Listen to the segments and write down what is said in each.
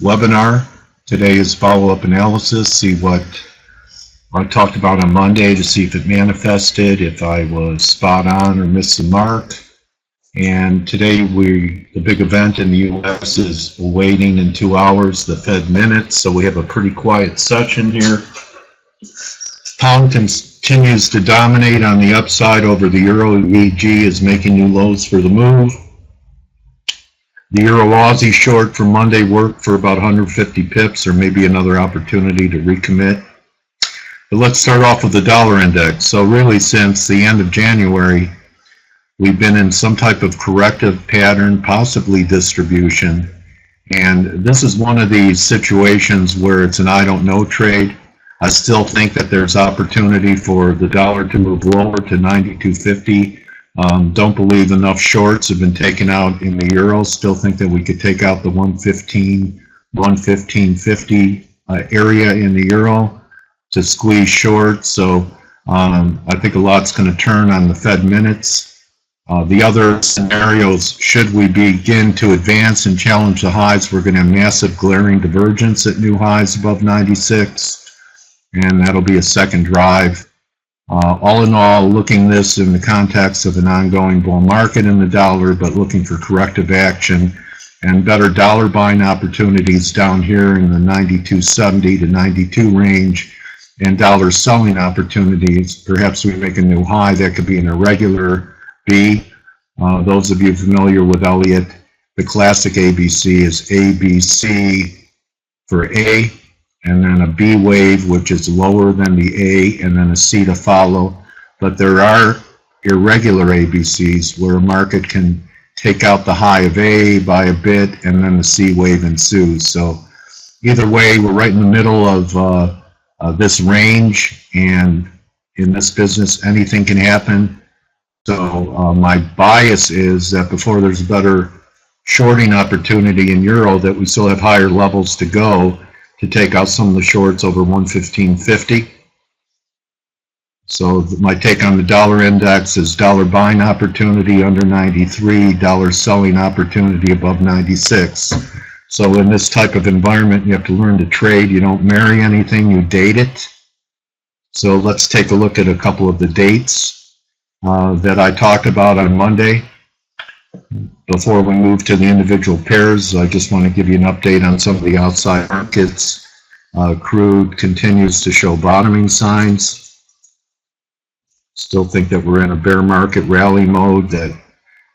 webinar. Today is follow-up analysis, see what I talked about on Monday to see if it manifested, if I was spot on or missed the mark. And today the big event in the U.S. is waiting in 2 hours, the Fed minutes, so we have a pretty quiet session here. Pound continues to dominate on the upside over the euro. EG is making new lows for the move. The Euro Aussie short for Monday worked for about 150 pips, or maybe another opportunity to recommit. But let's start off with the dollar index. So really since the end of January, we've been in some type of corrective pattern, possibly distribution. And this is one of these situations where it's an I don't know trade. I still think that there's opportunity for the dollar to move lower to 92.50. Don't believe enough shorts have been taken out in the euro. Still think that we could take out the 115.50 area in the euro to squeeze short. So I think a lot's going to turn on the Fed minutes. The other scenarios, should we begin to advance and challenge the highs, we're going to have massive glaring divergence at new highs above 96, and that'll be a second drive. All in all, looking this in the context of an ongoing bull market in the dollar, but looking for corrective action and better dollar buying opportunities down here in the 92.70 to 92 range, and dollar selling opportunities. Perhaps we make a new high that could be an irregular B. Those of you familiar with Elliott, the classic ABC is ABC for A, and then a B wave, which is lower than the A, and then a C to follow. But there are irregular ABCs where a market can take out the high of A by a bit, and then the C wave ensues. So either way, we're right in the middle of this range, and in this business, anything can happen. So my bias is that before there's a better shorting opportunity in euro, that we still have higher levels to go to take out some of the shorts over 115.50. So my take on the dollar index is dollar buying opportunity under 93, dollar selling opportunity above 96. So in this type of environment, you have to learn to trade. You don't marry anything, you date it. So let's take a look at a couple of the dates that I talked about on Monday. Before we move to the individual pairs, I just want to give you an update on some of the outside markets. Crude continues to show bottoming signs. Still think that we're in a bear market rally mode that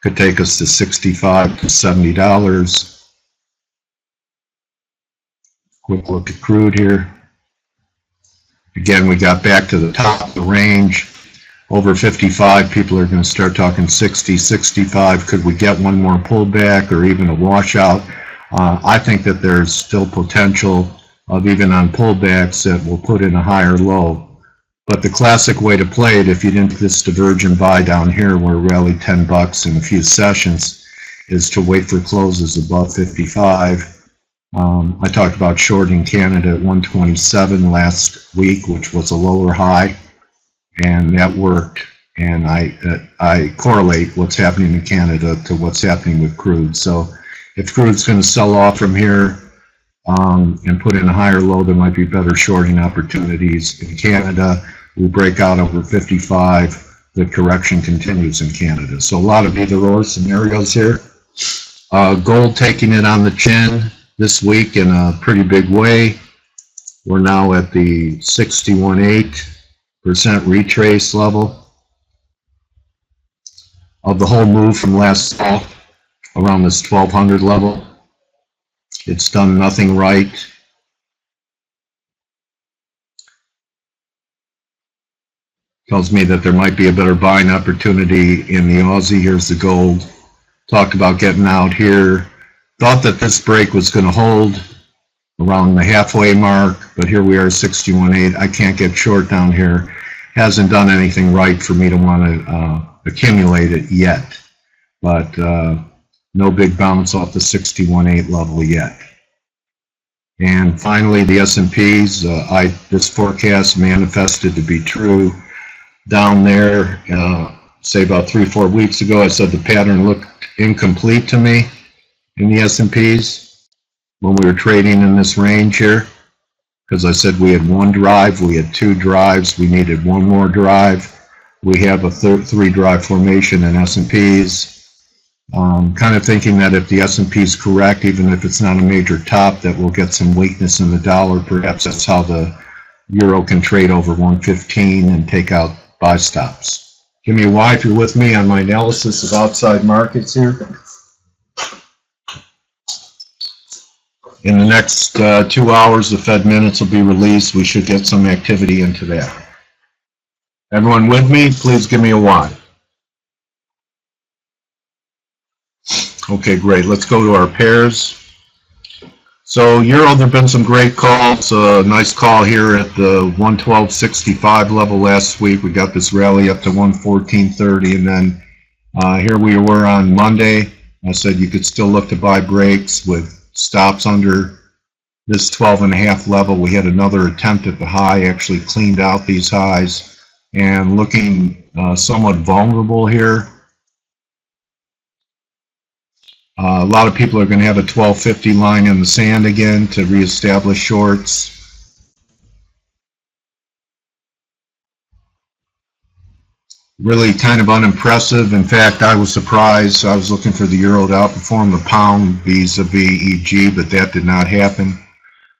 could take us to $65 to $70. Quick look at crude here. Again, we got back to the top of the range. Over 55, people are going to start talking 60, 65. Could we get one more pullback or even a washout? I think that there's still potential of even on pullbacks that will put in a higher low. But the classic way to play it, if you didn't this divergent buy down here where it rallied $10 in a few sessions, is to wait for closes above 55. I talked about shorting Canada at 127 last week, which was a lower high. And that worked, and I correlate what's happening in Canada to what's happening with crude. So if crude's going to sell off from here and put in a higher low, there might be better shorting opportunities. In Canada, we break out over 55, the correction continues in Canada. So a lot of either or scenarios here. Gold taking it on the chin this week in a pretty big way. We're now at the 61.8% retrace level of the whole move from last fall, around this 1200 level. It's done nothing right. Tells me that there might be a better buying opportunity in the Aussie. Here's the gold. Talked about getting out here. Thought that this break was going to hold around the halfway mark, but here we are, 61.8. I can't get short down here. Hasn't done anything right for me to want to accumulate it yet, but no big bounce off the 61.8 level yet. And finally, the S&Ps, this forecast manifested to be true. Down there, say about 3-4 weeks ago, I said the pattern looked incomplete to me in the S&Ps. when we were trading in this range here, because I said we had one drive, we had two drives, we needed one more drive. We have a three drive formation in S&Ps. Kind of thinking that if the S&P is correct, even if it's not a major top, that we'll get some weakness in the dollar. Perhaps that's how the euro can trade over 115 and take out buy stops. Give me a Y if you're with me on my analysis of outside markets here. In the next 2 hours, the Fed minutes will be released. We should get some activity into that. Everyone with me? Please give me a Y. Okay, great. Let's go to our pairs. So euro, there have been some great calls. Nice call here at the 112.65 level last week. We got this rally up to 114.30, and then here we were on Monday. I said you could still look to buy breaks with stops under this 12.5 level. We had another attempt at the high, actually cleaned out these highs, and looking somewhat vulnerable here. A lot of people are going to have a 1250 line in the sand again to reestablish shorts. Really kind of unimpressive. In fact, I was surprised. I was looking for the euro to outperform the pound vis-a-vis EG, but that did not happen.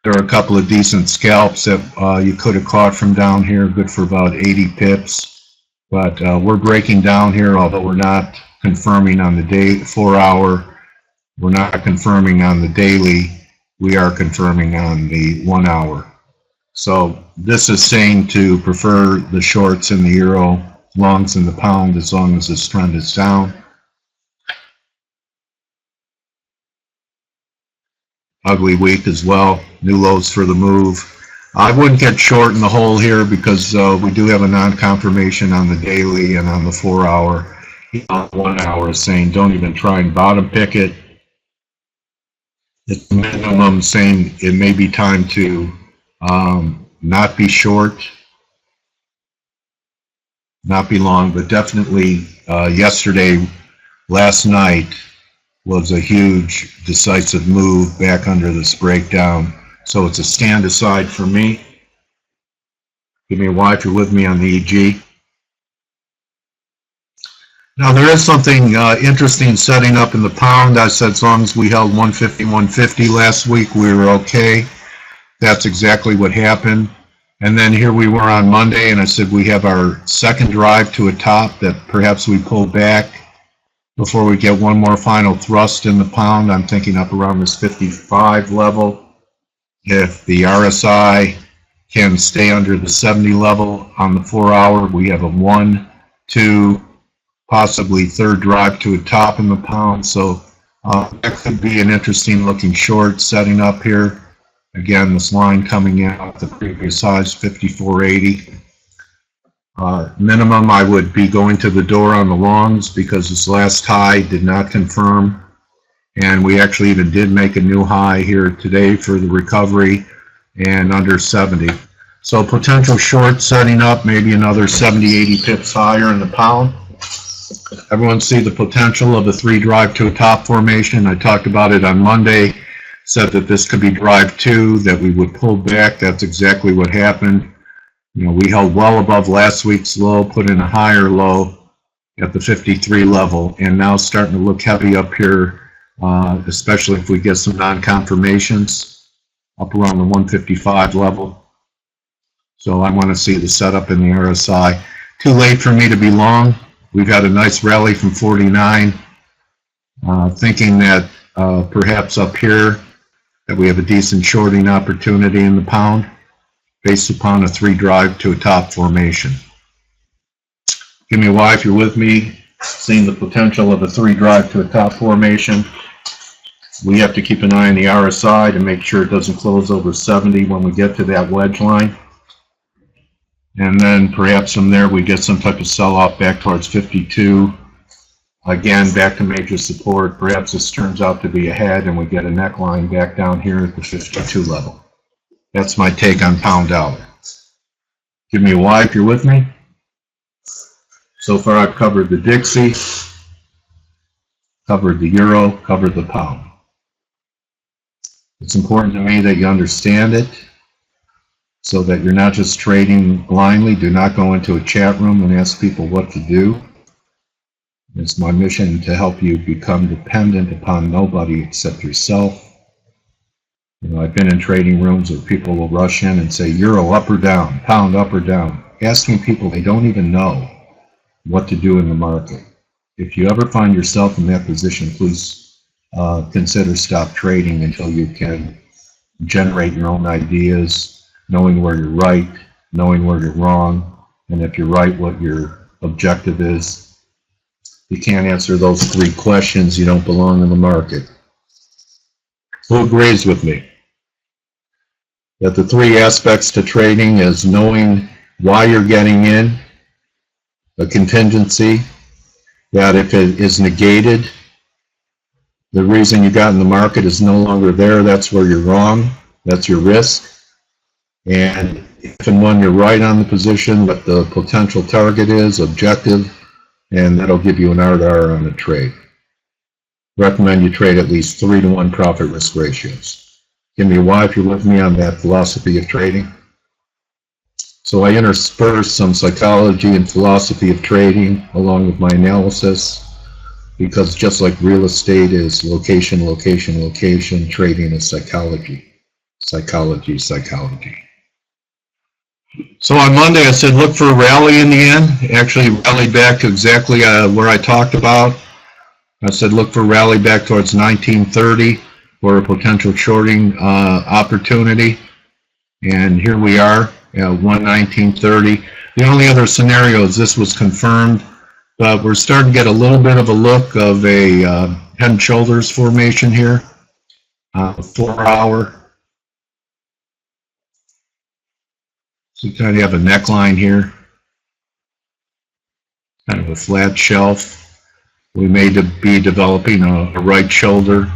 There are a couple of decent scalps that you could have caught from down here, good for about 80 pips. But we're breaking down here, although we're not confirming on the day 4 hour. We're not confirming on the daily. We are confirming on the 1 hour. So this is saying to prefer the shorts in the euro, longs in the pound, as long as this trend is down. Ugly week as well. New lows for the move. I wouldn't get short in the hole here because we do have a non-confirmation on the daily and on the 4 hour. 1 hour is saying don't even try and bottom pick it. It's minimum saying it may be time to not be short, not be long, but definitely yesterday, last night, was a huge decisive move back under this breakdown. So it's a stand aside for me. Give me a Y if you're with me on the EG. Now there is something interesting setting up in the pound. I said as long as we held 150, 150 last week, we were okay. That's exactly what happened. And then here we were on Monday, and I said we have our second drive to a top that perhaps we pull back before we get one more final thrust in the pound. I'm thinking up around this 55 level. If the RSI can stay under the 70 level on the 4 hour, we have a 1, 2, possibly third drive to a top in the pound. So that could be an interesting looking short setting up here. Again, this line coming out the previous highs, 54.80. Minimum, I would be going to the door on the longs because this last high did not confirm. And we actually even did make a new high here today for the recovery and under 70. So potential short setting up, maybe another 70, 80 pips higher in the pound. Everyone see the potential of the 3 drive to a top formation. I talked about it on Monday, said that this could be drive 2, that we would pull back. That's exactly what happened. You know, we held well above last week's low, put in a higher low at the 53 level, and now starting to look heavy up here, especially if we get some non-confirmations up around the 155 level. So I want to see the setup in the RSI. Too late for me to be long. We've had a nice rally from 49, thinking that perhaps up here that we have a decent shorting opportunity in the pound based upon a 3 drive to a top formation. Give me a Y if you're with me, seeing the potential of a 3 drive to a top formation. We have to keep an eye on the RSI to make sure it doesn't close over 70 when we get to that wedge line. And then perhaps from there we get some type of sell-off back towards 52. Again, back to major support. Perhaps this turns out to be a head and we get a neckline back down here at the 52 level. That's my take on pound dollar. Give me a Y if you're with me. So far I've covered the Dixie, covered the euro, covered the pound. It's important to me that you understand it so that you're not just trading blindly. Do not go into a chat room and ask people what to do. It's my mission to help you become dependent upon nobody except yourself. You know, I've been in trading rooms where people will rush in and say, euro up or down, pound up or down, asking people they don't even know what to do in the market. If you ever find yourself in that position, please consider stop trading until you can generate your own ideas, knowing where you're right, knowing where you're wrong, and if you're right, what your objective is. If you can't answer those three questions, you don't belong in the market. Who agrees with me that the three aspects to trading is knowing why you're getting in, a contingency, that if it is negated, the reason you got in the market is no longer there, that's where you're wrong, that's your risk. And if and when you're right on the position, what the potential target is, objective, and that'll give you an R on the trade. Recommend you trade at least 3-to-1 profit risk ratios. Give me a why if you're with me on that philosophy of trading. So I intersperse some psychology and philosophy of trading along with my analysis, because just like real estate is location, location, location, trading is psychology. Psychology, psychology. So on Monday I said look for a rally in the end. Actually rallied back to exactly where I talked about. I said look for a rally back towards 1930 for a potential shorting opportunity. And here we are at 119.30. The only other scenario is this was confirmed, but we're starting to get a little bit of a look of a head and shoulders formation here. 4 hour. So you kind of have a neckline here, kind of a flat shelf. We may be developing a right shoulder.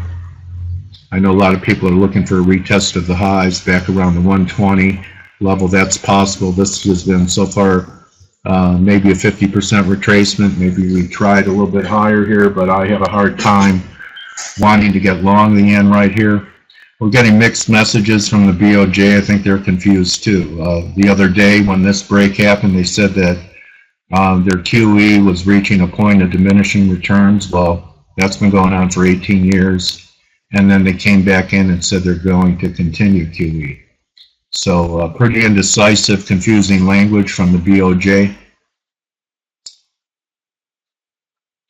I know a lot of people are looking for a retest of the highs back around the 120 level. That's possible. This has been so far maybe a 50% retracement. Maybe we tried a little bit higher here, but I have a hard time wanting to get long the yen right here. We're getting mixed messages from the BOJ. I think they're confused too. The other day when this break happened, they said that their QE was reaching a point of diminishing returns. Well, that's been going on for 18 years. And then they came back in and said they're going to continue QE. So pretty indecisive, confusing language from the BOJ.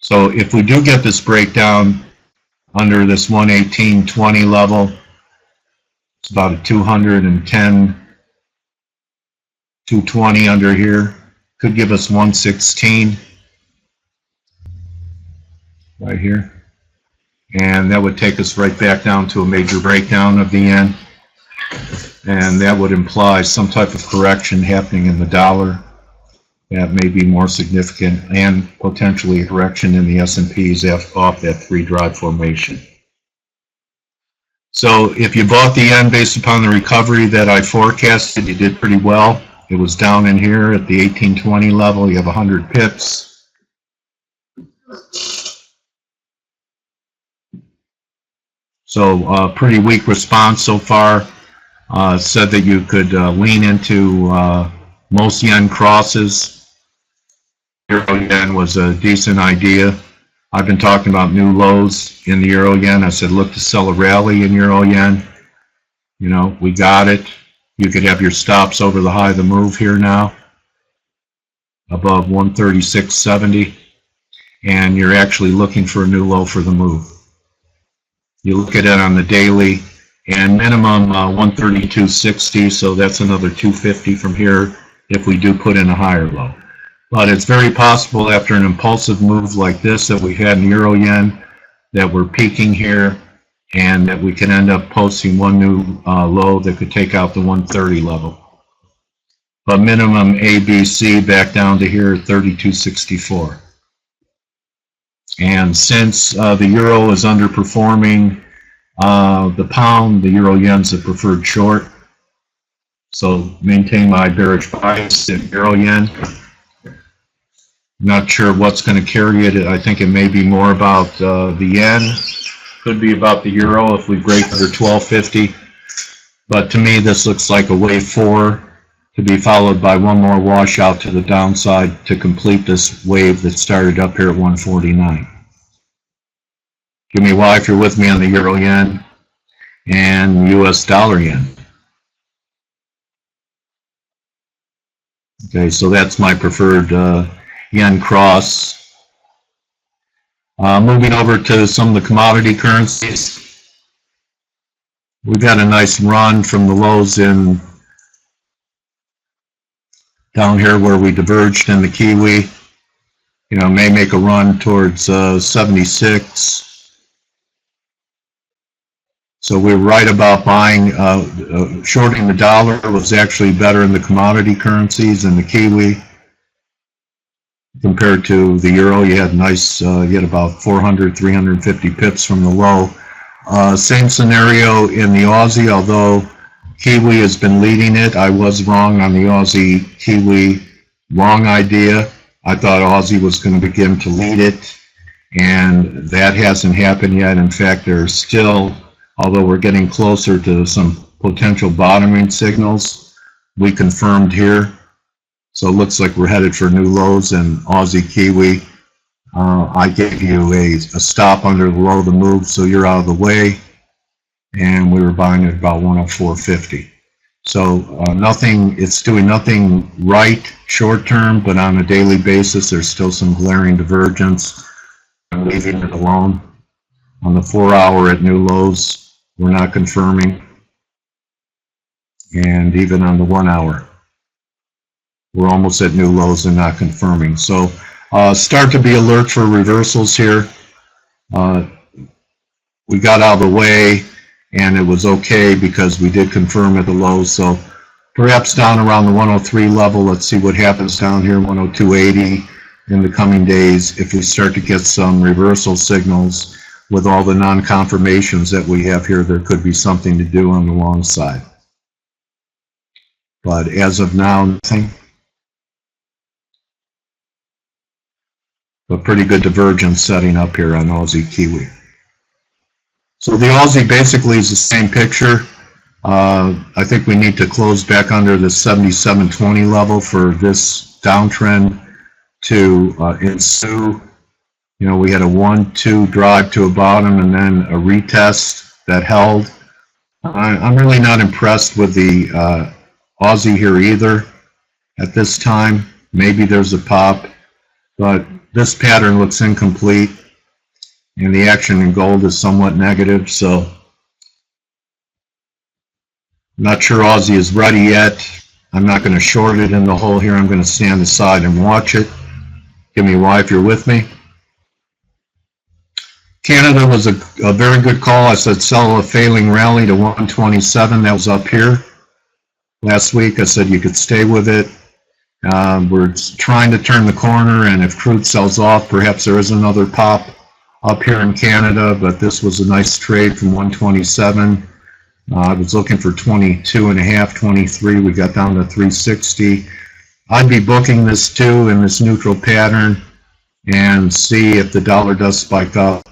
So if we do get this breakdown under this 118.20 level, it's about a 210, 220 under here. Could give us 116 right here. And that would take us right back down to a major breakdown of the yen. And that would imply some type of correction happening in the dollar that may be more significant, and potentially a correction in the S&Ps off that three drive formation. So if you bought the yen based upon the recovery that I forecasted, you did pretty well. It was down in here at the 1820 level. You have 100 pips. So pretty weak response so far. Said that you could lean into most yen crosses. Euro yen was a decent idea. I've been talking about new lows in the euro yen. I said look to sell a rally in euro yen. You know, we got it. You could have your stops over the high of the move here now, above 136.70, and you're actually looking for a new low for the move. You look at it on the daily, and minimum 132.60, so that's another 250 from here if we do put in a higher low. But it's very possible after an impulsive move like this that we had in euro yen that we're peaking here, and that we can end up posting one new low that could take out the 130 level. But minimum ABC back down to here at 32.64. And since the euro is underperforming the pound, the euro yen's a preferred short. So maintain my bearish bias in euro yen. Not sure what's going to carry it. I think it may be more about the yen. Could be about the euro if we break under 1250. But to me, this looks like a wave 4 to be followed by one more washout to the downside to complete this wave that started up here at 149. Give me Y if you're with me on the euro yen and US dollar yen. Okay, so that's my preferred yen cross. Moving over to some of the commodity currencies. We've had a nice run from the lows in down here where we diverged in the Kiwi. You know, may make a run towards 76. So we're right about buying, shorting the dollar was actually better in the commodity currencies and the Kiwi. Compared to the euro, you had nice, you had about 400, 350 pips from the low. Same scenario in the Aussie, although Kiwi has been leading it. I was wrong on the Aussie Kiwi long idea. I thought Aussie was going to begin to lead it, and that hasn't happened yet. In fact, there's still, although we're getting closer to some potential bottoming signals, we confirmed here. So it looks like we're headed for new lows in Aussie Kiwi. I gave you a stop under the low of the move, so you're out of the way. And we were buying at about 104.50. So nothing, it's doing nothing right short term, but on a daily basis, there's still some glaring divergence. I'm leaving it alone. On the 4 hour at new lows, we're not confirming. And even on the 1 hour. We're almost at new lows and not confirming. So start to be alert for reversals here. We got out of the way and it was okay because we did confirm at the lows. So perhaps down around the 103 level. Let's see what happens down here, 102.80 in the coming days. If we start to get some reversal signals with all the non-confirmations that we have here, there could be something to do on the long side. But as of now, nothing. But pretty good divergence setting up here on Aussie Kiwi. So the Aussie basically is the same picture. I think we need to close back under the 77.20 level for this downtrend to ensue. You know, we had a 1-2 drive to a bottom and then a retest that held. I'm really not impressed with the Aussie here either at this time. Maybe there's a pop, but this pattern looks incomplete, and the action in gold is somewhat negative, so I'm not sure Aussie is ready yet. I'm not going to short it in the hole here. I'm going to stand aside and watch it. Give me Y if you're with me. Canada was a very good call. I said sell a failing rally to 127. That was up here. Last week I said you could stay with it. We're trying to turn the corner, and if crude sells off, perhaps there is another pop up here in Canada, but this was a nice trade from 127. I was looking for 22.5, 23. We got down to 360. I'd be booking this too in this neutral pattern and see if the dollar does spike up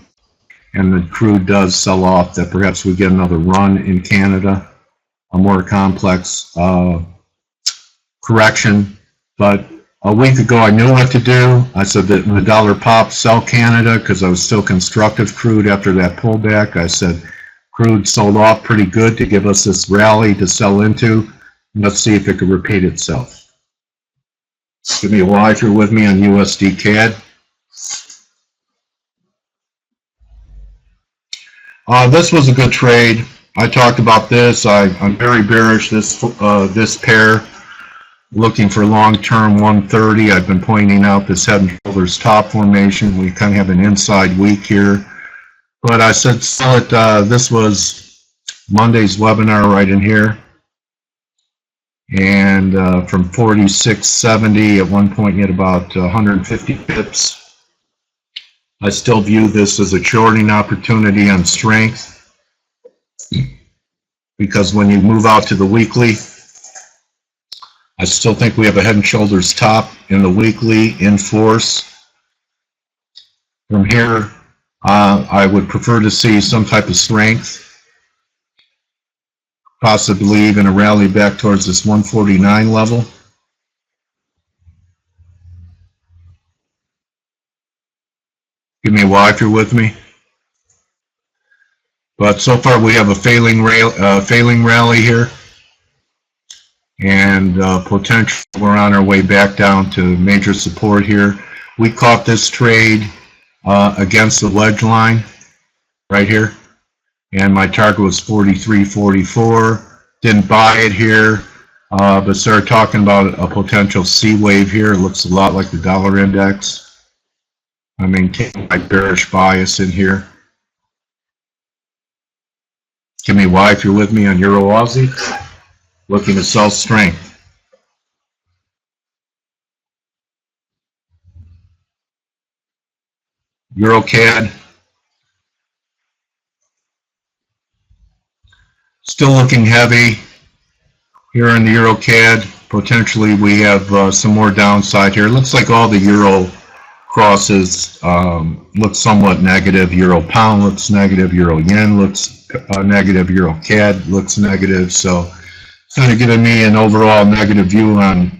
and the crude does sell off, that perhaps we get another run in Canada, a more complex correction. But a week ago, I knew what to do. I said that when the dollar pops, sell Canada, because I was still constructive crude after that pullback. I said crude sold off pretty good to give us this rally to sell into. Let's see if it could repeat itself. Give me a Y if you're with me on USD CAD. This was a good trade. I talked about this. I'm very bearish this pair. Looking for long-term 130. I've been pointing out this head and shoulders top formation. We kind of have an inside week here. But I said sell it. This was Monday's webinar right in here. And from 46.70 at one point you had about 150 pips. I still view this as a shorting opportunity on strength, because when you move out to the weekly, I still think we have a head and shoulders top in the weekly in force. From here, I would prefer to see some type of strength, possibly even a rally back towards this 149 level. Give me a Y if you're with me. But so far we have a failing rally here, and potentially we're on our way back down to major support here. We caught this trade against the wedge line right here, and my target was 43.44. Didn't buy it here, but started talking about a potential C wave here. It looks a lot like the dollar index. I maintain my bearish bias in here. Give me Y if you're with me on Euro Aussie. Looking to sell strength. Euro CAD. Still looking heavy here in the Euro CAD. Potentially we have some more downside here. It looks like all the Euro crosses look somewhat negative. Euro pound looks negative. Euro yen looks negative. Euro CAD looks negative. So it's kind of giving me an overall negative view on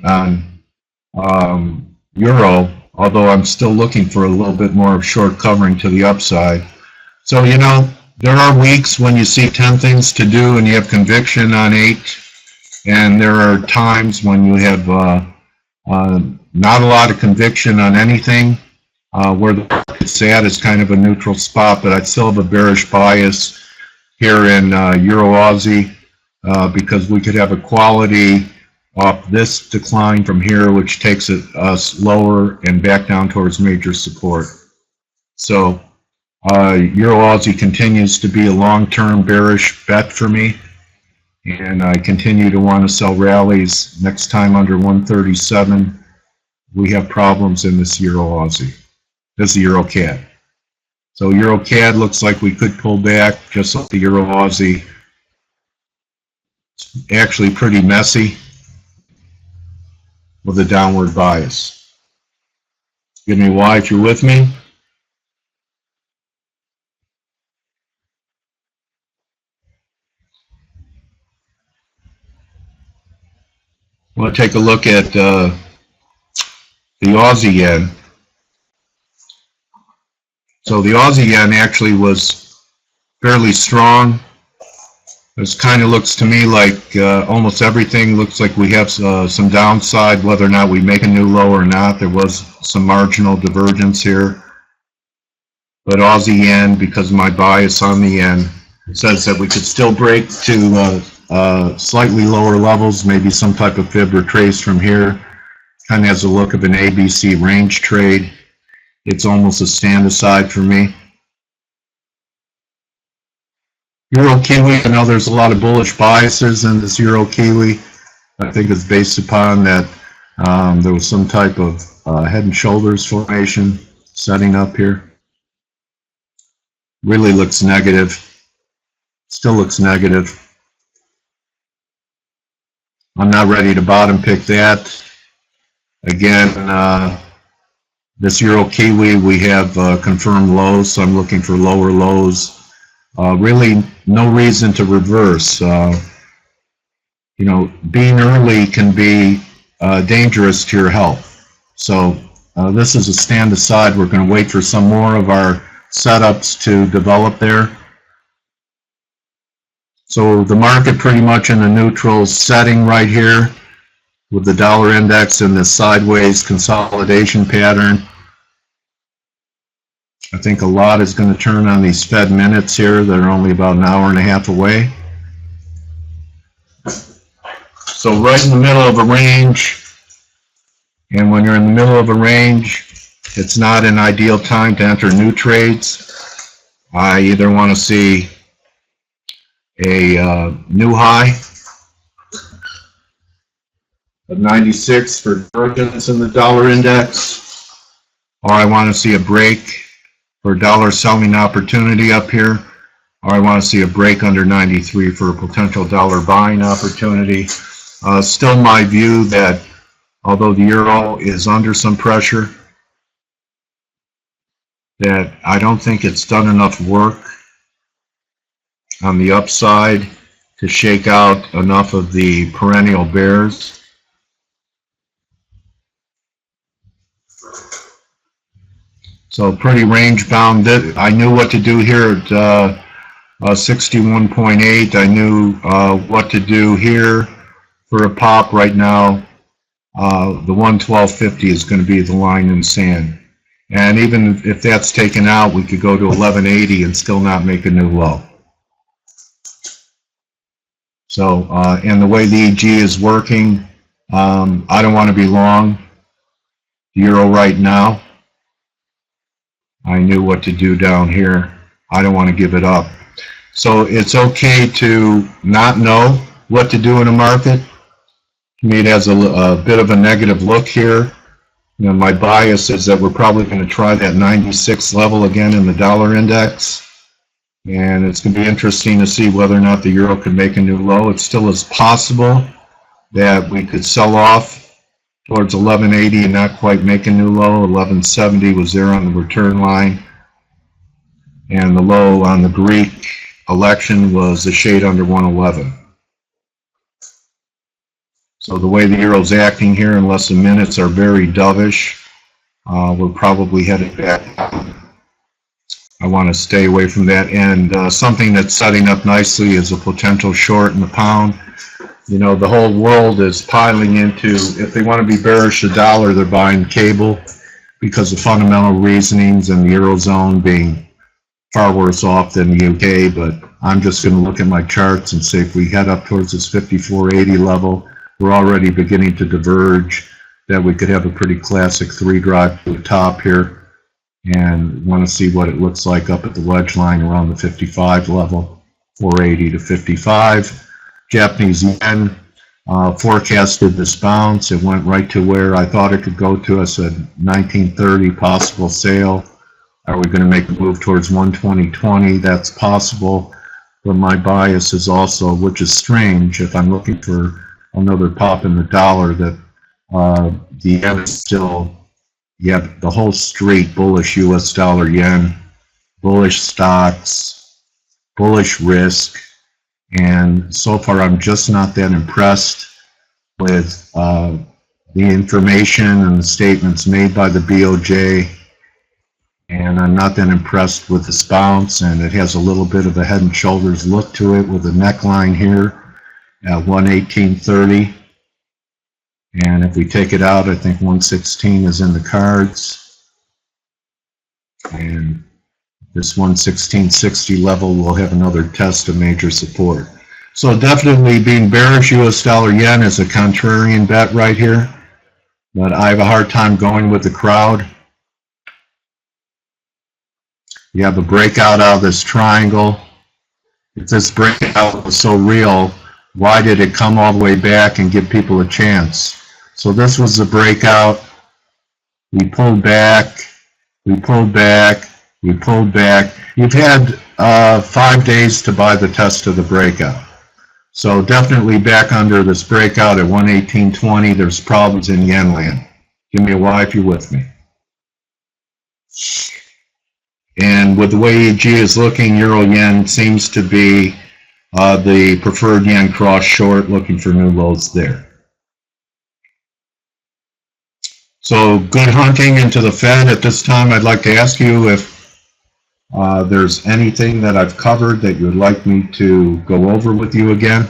Euro, although I'm still looking for a little bit more of short covering to the upside. So, you know, there are weeks when you see 10 things to do and you have conviction on 8, and there are times when you have not a lot of conviction on anything. Where the market's at is kind of a neutral spot, but I'd still have a bearish bias here in Euro Aussie because we could have a quality off this decline from here, which takes us lower and back down towards major support. So Euro Aussie continues to be a long-term bearish bet for me, and I continue to want to sell rallies. Next time under 137, we have problems in this Euro Aussie. This is the Euro CAD. So Euro CAD looks like we could pull back just like the Euro Aussie. It's actually pretty messy with a downward bias. Give me Y if you're with me. I want to take a look at the Aussie Yen. So the Aussie Yen actually was fairly strong. This kind of looks to me like almost everything looks like we have some downside, whether or not we make a new low or not. There was some marginal divergence here. But Aussie Yen, because of my bias on the Yen, says that we could still break to slightly lower levels, maybe some type of fib or trace from here. Kind of has a look of an ABC range trade. It's almost a stand aside for me. Euro Kiwi, I know there's a lot of bullish biases in this Euro Kiwi. I think it's based upon that there was some type of head and shoulders formation setting up here. Really looks negative. Still looks negative. I'm not ready to bottom pick that. Again, this Euro Kiwi, we have confirmed lows, so I'm looking for lower lows. Really, no reason to reverse. You know, being early can be dangerous to your health. So this is a stand aside. We're going to wait for some more of our setups to develop there. So the market pretty much in a neutral setting right here, with the dollar index in this sideways consolidation pattern. I think a lot is going to turn on these Fed minutes here that are only about an hour and a half away. So right in the middle of a range, and when you're in the middle of a range, it's not an ideal time to enter new trades. I either want to see a new high of 96 for divergence in the dollar index, or I want to see a break for dollar selling opportunity up here, or I want to see a break under 93 for a potential dollar buying opportunity. Still my view that although the euro is under some pressure, that I don't think it's done enough work on the upside to shake out enough of the perennial bears. So pretty range bound. I knew what to do here at 61.8. I knew what to do here for a pop right now. The 112.50 is going to be the line in the sand. And even if that's taken out, we could go to 11.80 and still not make a new low. So, and the way the EG is working, I don't want to be long euro right now. I knew what to do down here. I don't want to give it up. So it's okay to not know what to do in a market. To me, it has a bit of a negative look here. You know, my bias is that we're probably going to try that 96 level again in the dollar index. And it's going to be interesting to see whether or not the euro can make a new low. It still is possible that we could sell off towards 11.80 and not quite make a new low. 11.70 was there on the return line. And the low on the Greek election was a shade under 111. So the way the euro's acting here, unless the minutes are very dovish, we're probably headed back down. I want to stay away from that. And something that's setting up nicely is a potential short in the pound. You know, the whole world is piling into, if they want to be bearish the dollar, they're buying cable because of fundamental reasonings and the Eurozone being far worse off than the UK. But I'm just going to look at my charts and say if we head up towards this 54.80 level, we're already beginning to diverge, that we could have a pretty classic 3 drive to the top here, and want to see what it looks like up at the wedge line around the 55 level, 480 to 55. Japanese yen forecasted this bounce. It went right to where I thought it could go to. I said 1930 possible sale. Are we going to make a move towards 120.20? That's possible, but my bias is also, which is strange, if I'm looking for another pop in the dollar, that the yen is still, the whole street bullish US dollar yen, bullish stocks, bullish risk. And so far, I'm just not that impressed with the information and the statements made by the BOJ. And I'm not that impressed with this bounce. And it has a little bit of a head and shoulders look to it with a neckline here at 118.30. And if we take it out, I think 116 is in the cards. And this 116.60 level will have another test of major support. So definitely being bearish US dollar yen is a contrarian bet right here. But I have a hard time going with the crowd. You have a breakout out of this triangle. If this breakout was so real, why did it come all the way back and give people a chance? So this was the breakout. We pulled back, we pulled back, we pulled back. You've had 5 days to buy the test of the breakout. So definitely back under this breakout at 118.20, there's problems in yen land. Give me a Y if you're with me. And with the way EG is looking, euro yen seems to be the preferred yen cross short, looking for new lows there. So good hunting into the Fed. At this time, I'd like to ask you if there's anything that I've covered that you'd like me to go over with you again.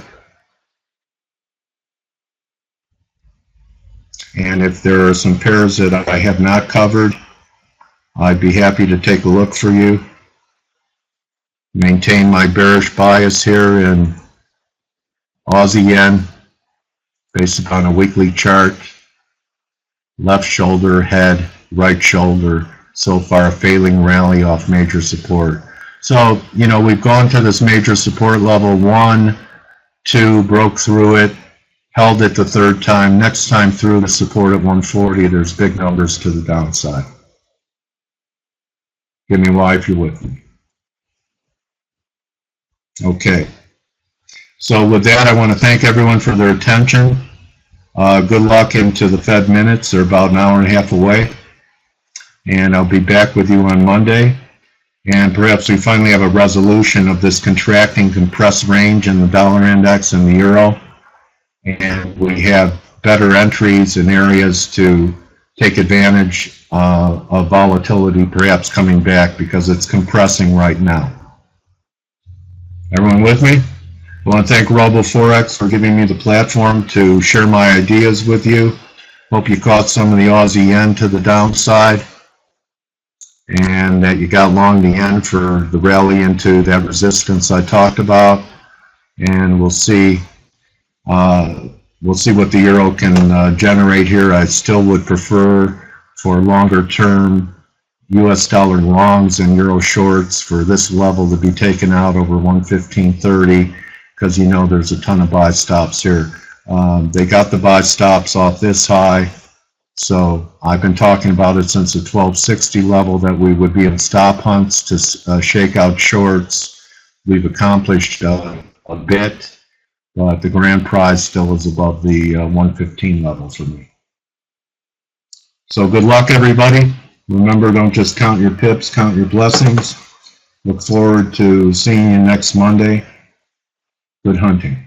And if there are some pairs that I have not covered, I'd be happy to take a look for you. Maintain my bearish bias here in Aussie Yen based upon a weekly chart. Left shoulder, head, right shoulder. So far, a failing rally off major support. So, you know, we've gone to this major support level 1, 2, broke through it, held it the third time. Next time through the support at 140, there's big numbers to the downside. Give me a Y if you're with me. Okay. So with that, I want to thank everyone for their attention. Good luck into the Fed minutes. They're about an hour and a half away. and I'll be back with you on Monday. And perhaps we finally have a resolution of this contracting compressed range in the dollar index and the euro, and we have better entries in areas to take advantage of volatility perhaps coming back, because it's compressing right now. Everyone with me? I want to thank RoboForex for giving me the platform to share my ideas with you. Hope you caught some of the Aussie Yen to the downside, and that you got long the yen for the rally into that resistance I talked about. And we'll see what the euro can generate here. I still would prefer for longer term US dollar longs and euro shorts for this level to be taken out over 115.30, because you know there's a ton of buy stops here. They got the buy stops off this high, so I've been talking about it since the 1260 level that we would be in stop hunts to shake out shorts. We've accomplished a bit, but the grand prize still is above the 115 level for me. So good luck, everybody. Remember, don't just count your pips, count your blessings. Look forward to seeing you next Monday. Good hunting.